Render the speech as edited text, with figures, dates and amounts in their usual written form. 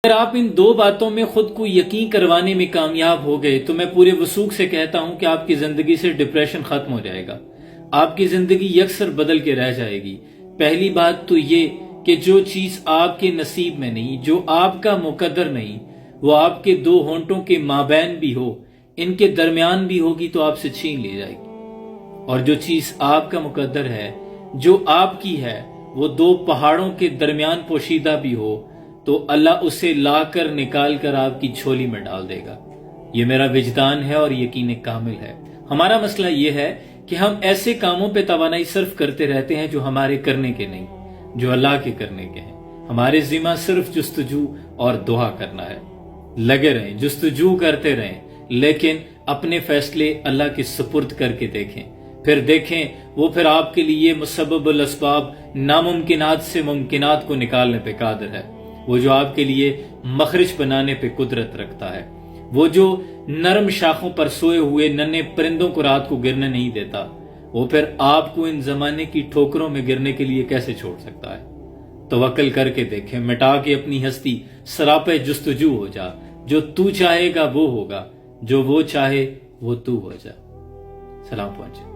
اگر آپ ان دو باتوں میں خود کو یقین کروانے میں کامیاب ہو گئے تو میں پورے وثوق سے کہتا ہوں کہ آپ کی زندگی سے ڈپریشن ختم ہو جائے گا، آپ کی زندگی یکسر بدل کے رہ جائے گی۔ پہلی بات تو یہ کہ جو چیز آپ کے نصیب میں نہیں، جو آپ کا مقدر نہیں، وہ آپ کے دو ہونٹوں کے مابین بھی ہو، ان کے درمیان بھی ہوگی تو آپ سے چھین لی جائے گی۔ اور جو چیز آپ کا مقدر ہے، جو آپ کی ہے، وہ دو پہاڑوں کے درمیان پوشیدہ بھی ہو تو اللہ اسے لا کر نکال کر آپ کی جھولی میں ڈال دے گا۔ یہ میرا وجدان ہے اور یقین کامل ہے۔ ہمارا مسئلہ یہ ہے کہ ہم ایسے کاموں پہ توانائی صرف کرتے رہتے ہیں جو ہمارے کرنے کے نہیں، جو اللہ کے کرنے کے ہیں۔ ہمارے ذمہ صرف جستجو اور دعا کرنا ہے۔ لگے رہیں، جستجو کرتے رہیں، لیکن اپنے فیصلے اللہ کے سپرد کر کے دیکھیں، پھر دیکھیں وہ پھر آپ کے لیے مسبب الاسباب ناممکنات سے ممکنات کو نکالنے پہ قادر ہے۔ وہ جو آپ کے لیے مخرج بنانے پہ قدرت رکھتا ہے، وہ جو نرم شاخوں پر سوئے ہوئے ننھے پرندوں کو رات کو گرنے نہیں دیتا، وہ پھر آپ کو ان زمانے کی ٹھوکروں میں گرنے کے لیے کیسے چھوڑ سکتا ہے؟ توکل کر کے دیکھیں، مٹا کے اپنی ہستی سراپے جستجو ہو جا۔ جو تو چاہے گا وہ ہوگا، جو وہ چاہے وہ تو ہو جا۔ سلام پہنچے۔